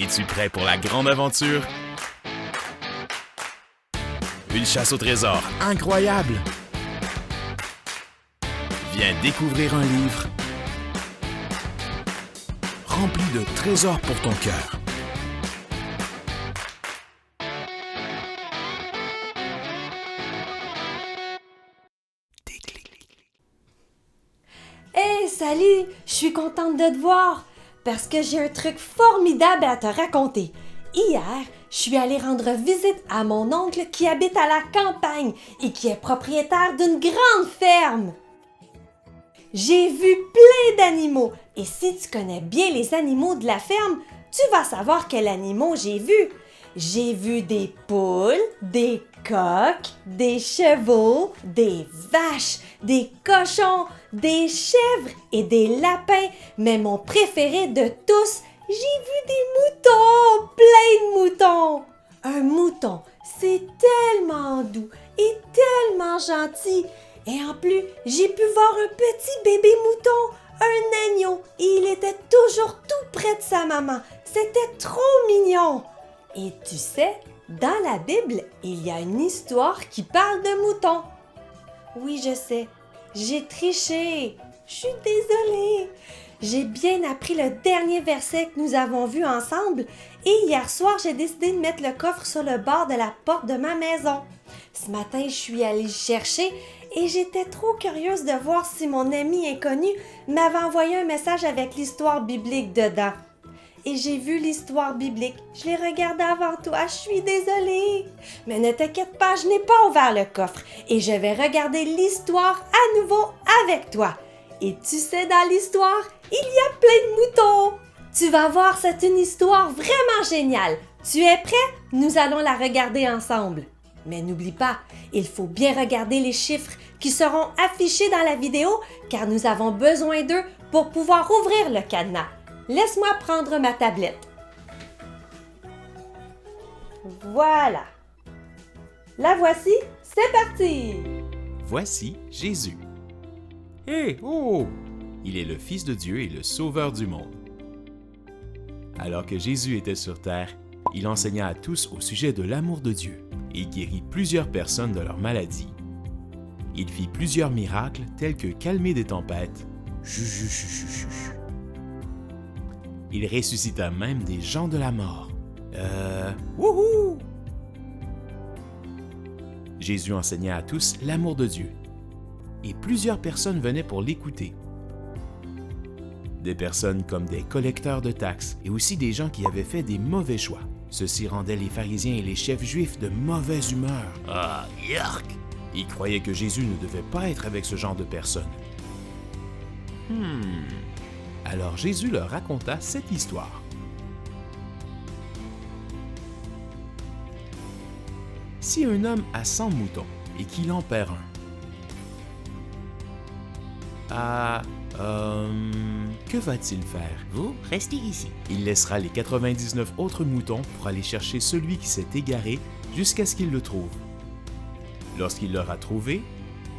Es-tu prêt pour la grande aventure? Une chasse au trésor incroyable! Viens découvrir un livre rempli de trésors pour ton cœur. Hey, salut! Je suis contente de te voir parce que j'ai un truc formidable à te raconter. Hier, je suis allée rendre visite à mon oncle qui habite à la campagne et qui est propriétaire d'une grande ferme. J'ai vu plein d'animaux et si tu connais bien les animaux de la ferme, tu vas savoir quels animaux j'ai vus. J'ai vu des poules, des coqs, des chevaux, des vaches, des cochons, des chèvres et des lapins. Mais mon préféré de tous, j'ai vu des moutons, plein de moutons. Un mouton, c'est tellement doux et tellement gentil. Et en plus, j'ai pu voir un petit bébé mouton, un agneau, et il était toujours tout près de sa maman. C'était trop mignon. Et tu sais, dans la Bible, il y a une histoire qui parle de moutons. Oui, je sais, j'ai triché. Je suis désolée. J'ai bien appris le dernier verset que nous avons vu ensemble et hier soir, j'ai décidé de mettre le coffre sur le bord de la porte de ma maison. Ce matin, je suis allée le chercher et j'étais trop curieuse de voir si mon ami inconnu m'avait envoyé un message avec l'histoire biblique dedans. Et j'ai vu l'histoire biblique. Je l'ai regardée avant toi, je suis désolée. Mais ne t'inquiète pas, je n'ai pas ouvert le coffre et je vais regarder l'histoire à nouveau avec toi. Et tu sais, dans l'histoire, il y a plein de moutons. Tu vas voir, c'est une histoire vraiment géniale. Tu es prêt? Nous allons la regarder ensemble. Mais n'oublie pas, il faut bien regarder les chiffres qui seront affichés dans la vidéo car nous avons besoin d'eux pour pouvoir ouvrir le cadenas. Laisse-moi prendre ma tablette. Voilà. La voici, c'est parti! Voici Jésus. Hé, oh! Il est le Fils de Dieu et le Sauveur du monde. Alors que Jésus était sur terre, il enseigna à tous au sujet de l'amour de Dieu et guérit plusieurs personnes de leurs maladies. Il fit plusieurs miracles tels que calmer des tempêtes. Il ressuscita même des gens de la mort. Wouhou! Jésus enseigna à tous l'amour de Dieu. Et plusieurs personnes venaient pour l'écouter. Des personnes comme des collecteurs de taxes et aussi des gens qui avaient fait des mauvais choix. Ceci rendait les pharisiens et les chefs juifs de mauvaise humeur. Ah, yark! Ils croyaient que Jésus ne devait pas être avec ce genre de personnes. Alors Jésus leur raconta cette histoire. Si un homme a 100 moutons et qu'il en perd un, que va-t-il faire? Vous restez ici. Il laissera les 99 autres moutons pour aller chercher celui qui s'est égaré jusqu'à ce qu'il le trouve. Lorsqu'il l'aura trouvé,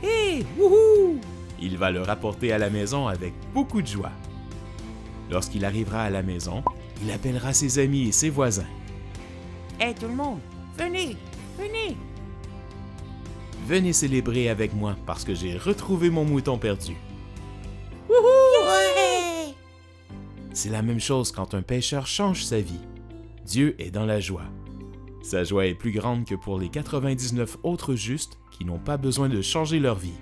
hé, wouhou! Il va le rapporter à la maison avec beaucoup de joie. Lorsqu'il arrivera à la maison, il appellera ses amis et ses voisins. Hé tout le monde, venez, venez! Venez célébrer avec moi parce que j'ai retrouvé mon mouton perdu. Ouais! C'est la même chose quand un pécheur change sa vie. Dieu est dans la joie. Sa joie est plus grande que pour les 99 autres justes qui n'ont pas besoin de changer leur vie.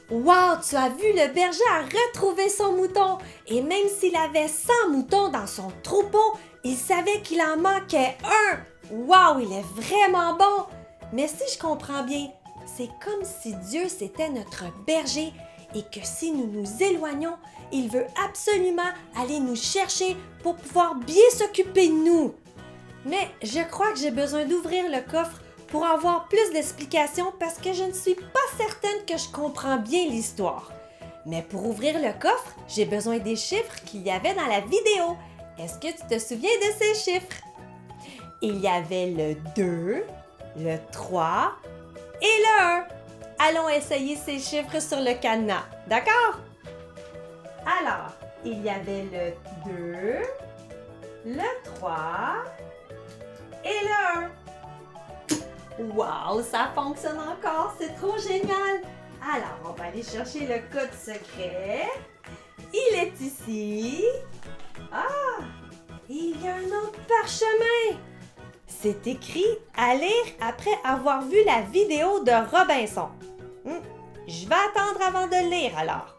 Wow, tu as vu, le berger a retrouvé son mouton. Et même s'il avait 100 moutons dans son troupeau, il savait qu'il en manquait un. Wow, il est vraiment bon. Mais si je comprends bien, c'est comme si Dieu c'était notre berger et que si nous nous éloignons, il veut absolument aller nous chercher pour pouvoir bien s'occuper de nous. Mais je crois que j'ai besoin d'ouvrir le coffre pour avoir plus d'explications parce que je ne suis pas certaine que je comprends bien l'histoire. Mais pour ouvrir le coffre, j'ai besoin des chiffres qu'il y avait dans la vidéo. Est-ce que tu te souviens de ces chiffres? Il y avait le 2, le 3 et le 1. Allons essayer ces chiffres sur le cadenas, d'accord? Alors, il y avait le 2, le 3 et le 1. Wow, ça fonctionne encore, c'est trop génial! Alors, on va aller chercher le code secret. Il est ici. Ah! Il y a un autre parchemin. C'est écrit à lire après avoir vu la vidéo de Robinson. Je vais attendre avant de le lire alors.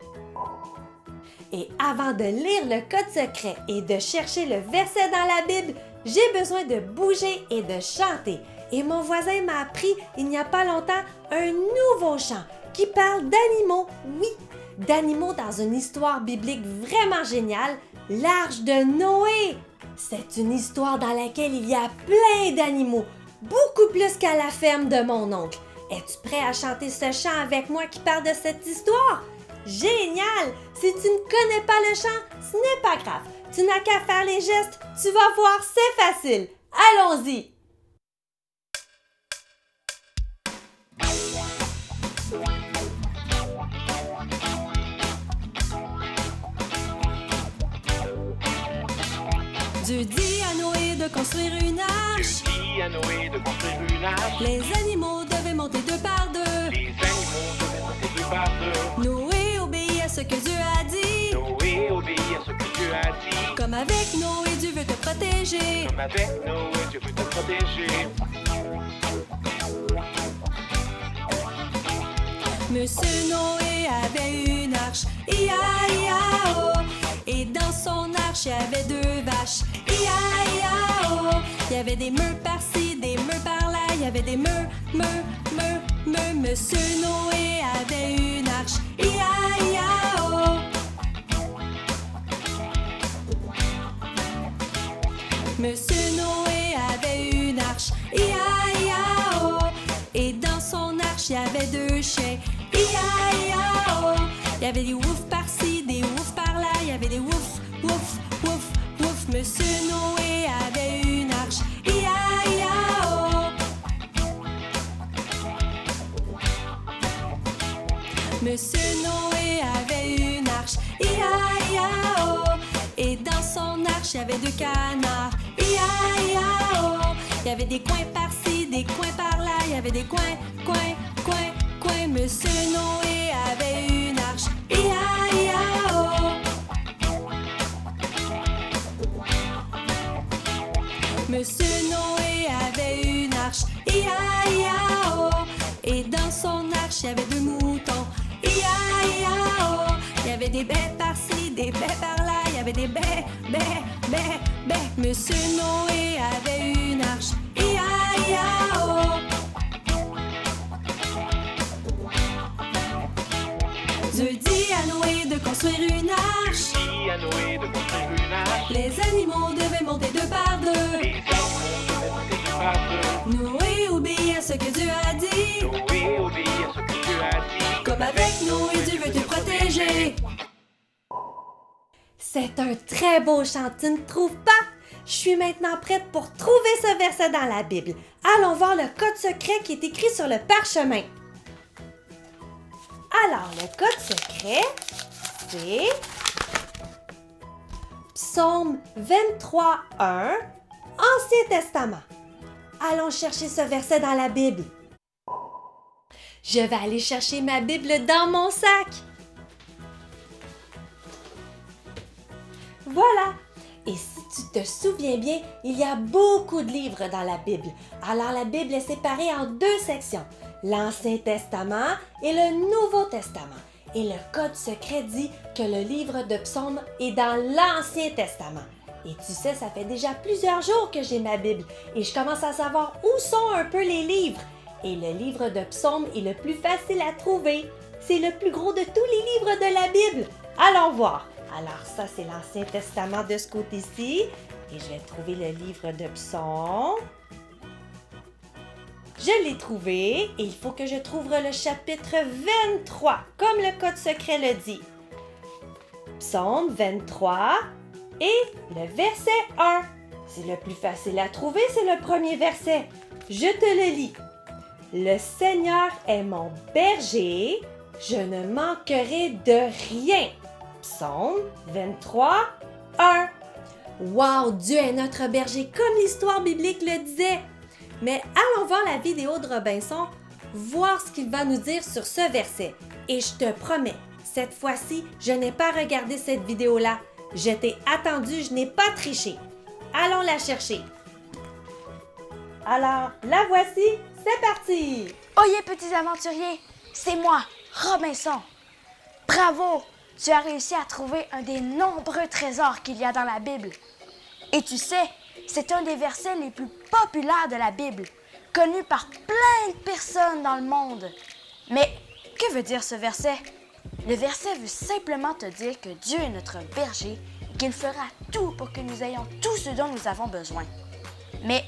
Et avant de lire le code secret et de chercher le verset dans la Bible, j'ai besoin de bouger et de chanter. Et mon voisin m'a appris il n'y a pas longtemps un nouveau chant qui parle d'animaux, oui, d'animaux dans une histoire biblique vraiment géniale, l'Arche de Noé. C'est une histoire dans laquelle il y a plein d'animaux, beaucoup plus qu'à la ferme de mon oncle. Es-tu prêt à chanter ce chant avec moi qui parle de cette histoire? Génial! Si tu ne connais pas le chant, ce n'est pas grave. Tu n'as qu'à faire les gestes, tu vas voir, c'est facile. Allons-y! Dieu dit à Noé de construire une arche. Dieu dit à Noé de construire une arche. Les animaux devaient monter deux par deux. Les animaux devaient monter deux par deux. Noé obéit à ce que Dieu a dit. Noé obéit à ce que Dieu a dit. Comme avec Noé, Dieu veut te protéger. Comme avec Noé, Dieu veut te protéger. Monsieur Noé avait une arche, ia-ia-oh. Et dans son arche, il y avait deux vaches, ia-ia-oh. Il y avait des meux par-ci, des meux par-là, il y avait des meux. Monsieur Noé avait une arche, ia-ia-oh. Monsieur Noé avait une arche, ia-ia-oh. Et dans son arche, il y avait deux chiens, ia-ia-oh. Il y avait des woufs par-ci, des woufs par-là, il y avait des woufs. Monsieur Noé avait une arche, ia-ia-oh. Monsieur Noé avait une arche, ia-ia-oh. Et dans son arche, il y avait deux canards, ia-ia-oh. Il y avait des coins par-ci, des coins par-là, il y avait des coins. Monsieur Noé avait une arche, ia-ia-oh. Monsieur Noé avait une arche, ia-ia-oh. Et dans son arche, il y avait deux moutons, ia-ia-oh. Il y avait des baies par-ci, des baies par-là, il y avait des baies. Monsieur Noé avait une arche, ia-ia-oh. Dieu dit à Noé de construire une arche. Dieu dit à Noé de construire une arche. Les animaux devaient monter deux par deux. Les animaux devaient monter deux par deux. Noé obéit à ce que Dieu a dit. Noé obéit à ce que Dieu a dit. Comme avec Noé, Dieu veut te protéger. C'est un très beau chant, tu ne trouves pas? Je suis maintenant prête pour trouver ce verset dans la Bible. Allons voir le code secret qui est écrit sur le parchemin. Alors, le code secret, c'est Psaume 23:1, Ancien Testament. Allons chercher ce verset dans la Bible. Je vais aller chercher ma Bible dans mon sac. Voilà. Et si tu te souviens bien, il y a beaucoup de livres dans la Bible. Alors la Bible est séparée en deux sections, l'Ancien Testament et le Nouveau Testament. Et le code secret dit que le livre de Psaume est dans l'Ancien Testament. Et tu sais, ça fait déjà plusieurs jours que j'ai ma Bible et je commence à savoir où sont un peu les livres. Et le livre de Psaume est le plus facile à trouver. C'est le plus gros de tous les livres de la Bible. Allons voir. Alors ça, c'est l'Ancien Testament de ce côté-ci. Et je vais trouver le livre de Psaume. Je l'ai trouvé et il faut que je trouve le chapitre 23, comme le code secret le dit. Psaume 23 et le verset 1. C'est le plus facile à trouver, c'est le premier verset. Je te le lis. Le Seigneur est mon berger, je ne manquerai de rien. Psaume 23, 1. Wow, Dieu est notre berger, comme l'histoire biblique le disait. Mais allons voir la vidéo de Robinson, voir ce qu'il va nous dire sur ce verset. Et je te promets, cette fois-ci, je n'ai pas regardé cette vidéo-là. Je t'ai attendu, je n'ai pas triché. Allons la chercher. Alors, la voici, c'est parti! Oyez, petits aventuriers, c'est moi, Robinson. Bravo, tu as réussi à trouver un des nombreux trésors qu'il y a dans la Bible. Et tu sais, c'est un des versets les plus populaires de la Bible, connu par plein de personnes dans le monde. Mais que veut dire ce verset? Le verset veut simplement te dire que Dieu est notre berger et qu'il fera tout pour que nous ayons tout ce dont nous avons besoin. Mais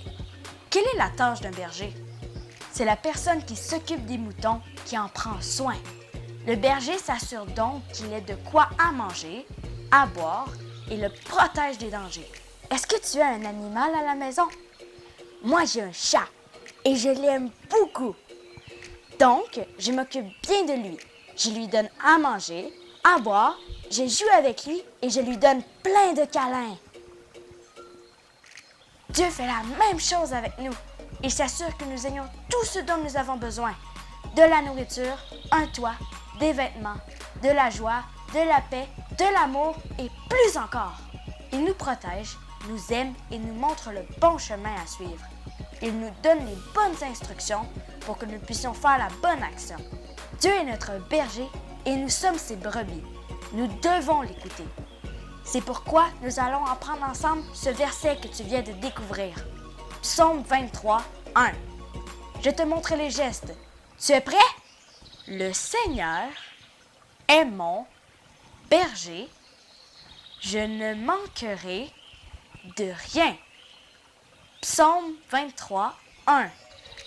quelle est la tâche d'un berger? C'est la personne qui s'occupe des moutons qui en prend soin. Le berger s'assure donc qu'il ait de quoi à manger, à boire et le protège des dangers. Est-ce que tu as un animal à la maison? Moi, j'ai un chat et je l'aime beaucoup. Donc, je m'occupe bien de lui. Je lui donne à manger, à boire, je joue avec lui et je lui donne plein de câlins. Dieu fait la même chose avec nous. Il s'assure que nous ayons tout ce dont nous avons besoin. De la nourriture, un toit, des vêtements, de la joie, de la paix, de l'amour et plus encore. Il nous protège, nous aime et nous montre le bon chemin à suivre. Il nous donne les bonnes instructions pour que nous puissions faire la bonne action. Dieu est notre berger et nous sommes ses brebis. Nous devons l'écouter. C'est pourquoi nous allons apprendre ensemble ce verset que tu viens de découvrir. Psaume 23, 1. Je te montre les gestes. Tu es prêt? Le Seigneur est mon berger. Je ne manquerai de rien. Psaume 23, 1.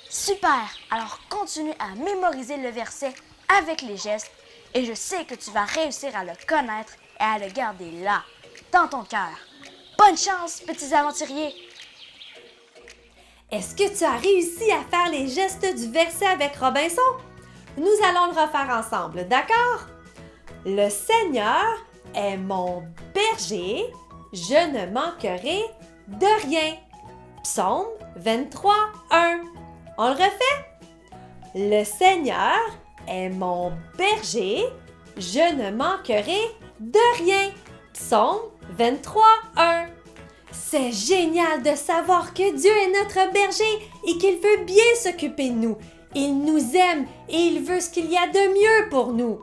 Super! Alors continue à mémoriser le verset avec les gestes et je sais que tu vas réussir à le connaître et à le garder là, dans ton cœur. Bonne chance, petits aventuriers! Est-ce que tu as réussi à faire les gestes du verset avec Robinson? Nous allons le refaire ensemble, d'accord? Le Seigneur est mon berger, je ne manquerai de rien. Psaume 23, 1. On le refait? Le Seigneur est mon berger, je ne manquerai de rien. Psaume 23, 1. C'est génial de savoir que Dieu est notre berger et qu'il veut bien s'occuper de nous. Il nous aime et il veut ce qu'il y a de mieux pour nous.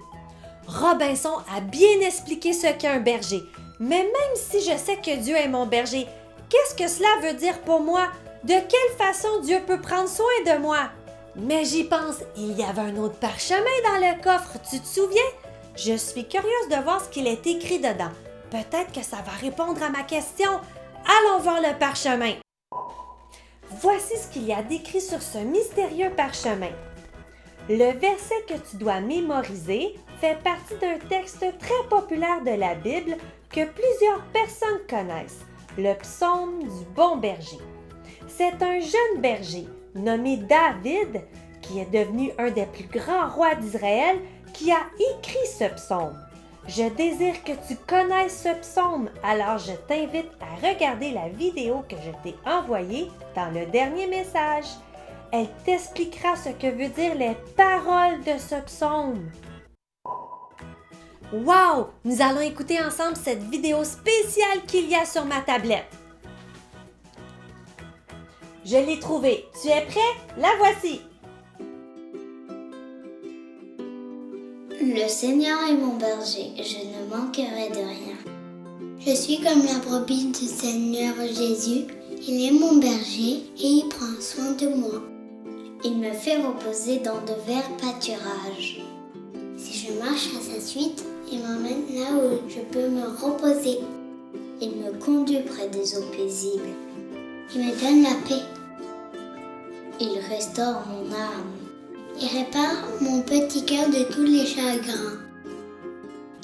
Robinson a bien expliqué ce qu'est un berger, mais même si je sais que Dieu est mon berger, qu'est-ce que cela veut dire pour moi? De quelle façon Dieu peut prendre soin de moi? Mais j'y pense, il y avait un autre parchemin dans le coffre, tu te souviens? Je suis curieuse de voir ce qu'il est écrit dedans. Peut-être que ça va répondre à ma question. Allons voir le parchemin. Voici ce qu'il y a décrit sur ce mystérieux parchemin. Le verset que tu dois mémoriser fait partie d'un texte très populaire de la Bible que plusieurs personnes connaissent, le psaume du bon berger. C'est un jeune berger nommé David, qui est devenu un des plus grands rois d'Israël, qui a écrit ce psaume. Je désire que tu connaisses ce psaume, alors je t'invite à regarder la vidéo que je t'ai envoyée dans le dernier message. Elle t'expliquera ce que veut dire les paroles de ce psaume. Wow! Nous allons écouter ensemble cette vidéo spéciale qu'il y a sur ma tablette. Je l'ai trouvée. Tu es prêt? La voici! Le Seigneur est mon berger, je ne manquerai de rien. Je suis comme la brebis du Seigneur Jésus. Il est mon berger et il prend soin de moi. Il me fait reposer dans de verts pâturages. Si je marche à sa suite, il m'emmène là où je peux me reposer. Il me conduit près des eaux paisibles. Il me donne la paix. Il restaure mon âme. Il répare mon petit cœur de tous les chagrins.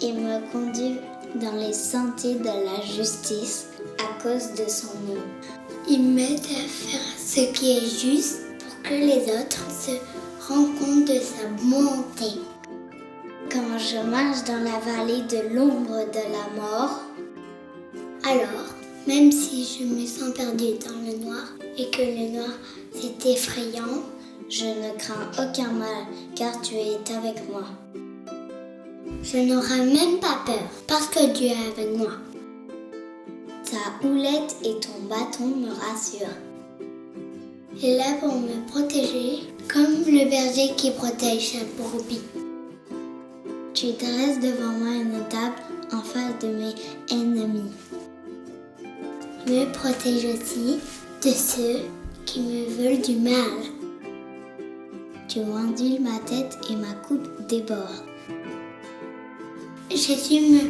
Il me conduit dans les sentiers de la justice à cause de son nom. Il m'aide à faire ce qui est juste pour que les autres se rendent compte de sa bonté. quand je marche dans la vallée de l'ombre de la mort, alors, même si je me sens perdue dans le noir et que le noir c'est effrayant, je ne crains aucun mal car tu es avec moi. Je n'aurai même pas peur parce que Dieu est avec moi. Ta houlette et ton bâton me rassurent. Il est là pour me protéger comme le berger qui protège sa brebis. Tu dresses devant moi une table en face de mes ennemis. Me protège aussi de ceux qui me veulent du mal. Tu ondules ma tête et ma coupe déborde. Jésus me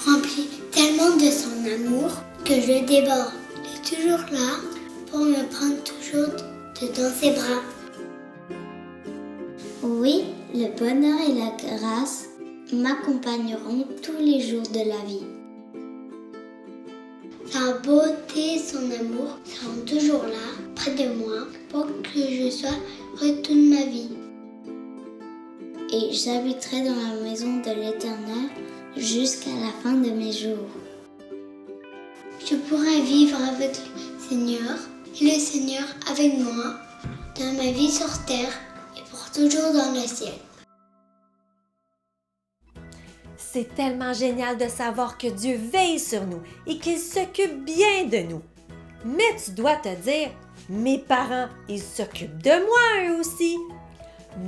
remplit tellement de son amour que je déborde. Il est toujours là pour me prendre toujours dans ses bras. Oui, le bonheur et la grâce m'accompagneront tous les jours de la vie. Sa beauté et son amour seront toujours là, près de moi, pour que je sois heureux toute ma vie. Et j'habiterai dans la maison de l'Éternel jusqu'à la fin de mes jours. Je pourrai vivre avec le Seigneur et le Seigneur avec moi dans ma vie sur terre et pour toujours dans le ciel. C'est tellement génial de savoir que Dieu veille sur nous et qu'il s'occupe bien de nous. Mais tu dois te dire, mes parents, ils s'occupent de moi eux aussi.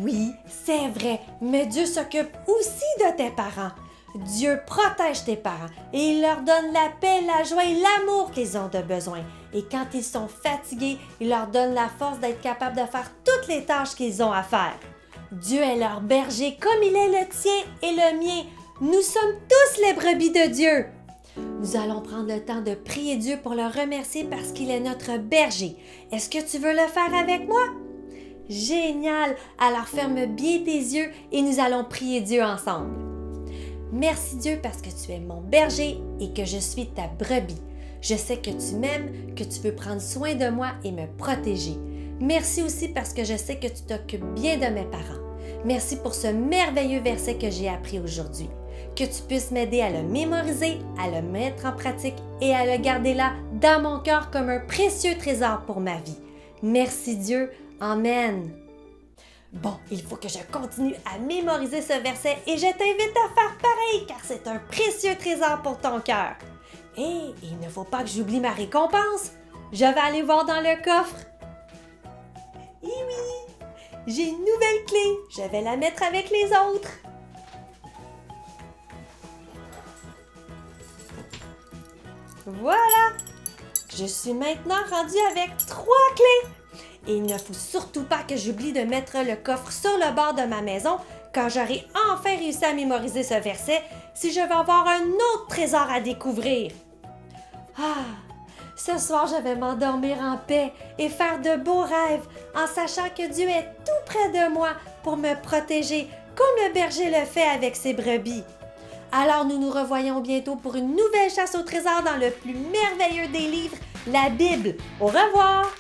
Oui, c'est vrai, mais Dieu s'occupe aussi de tes parents. Dieu protège tes parents et il leur donne la paix, la joie et l'amour qu'ils ont de besoin. Et quand ils sont fatigués, il leur donne la force d'être capables de faire toutes les tâches qu'ils ont à faire. Dieu est leur berger comme il est le tien et le mien. Nous sommes tous les brebis de Dieu. Nous allons prendre le temps de prier Dieu pour le remercier parce qu'il est notre berger. Est-ce que tu veux le faire avec moi? Génial! Alors ferme bien tes yeux et nous allons prier Dieu ensemble. Merci Dieu parce que tu es mon berger et que je suis ta brebis. Je sais que tu m'aimes, que tu veux prendre soin de moi et me protéger. Merci aussi parce que je sais que tu t'occupes bien de mes parents. Merci pour ce merveilleux verset que j'ai appris aujourd'hui. Que tu puisses m'aider à le mémoriser, à le mettre en pratique et à le garder là dans mon cœur comme un précieux trésor pour ma vie. Merci Dieu. Amen. Bon, il faut que je continue à mémoriser ce verset et je t'invite à faire pareil car c'est un précieux trésor pour ton cœur. Et il ne faut pas que j'oublie ma récompense. Je vais aller voir dans le coffre. Et oui, j'ai une nouvelle clé. Je vais la mettre avec les autres. Voilà! Je suis maintenant rendue avec 3 clés. Et il ne faut surtout pas que j'oublie de mettre le coffre sur le bord de ma maison quand j'aurai enfin réussi à mémoriser ce verset si je veux avoir un autre trésor à découvrir. Ah! Ce soir, je vais m'endormir en paix et faire de beaux rêves en sachant que Dieu est tout près de moi pour me protéger comme le berger le fait avec ses brebis. Alors nous nous revoyons bientôt pour une nouvelle chasse au trésor dans le plus merveilleux des livres, la Bible. Au revoir!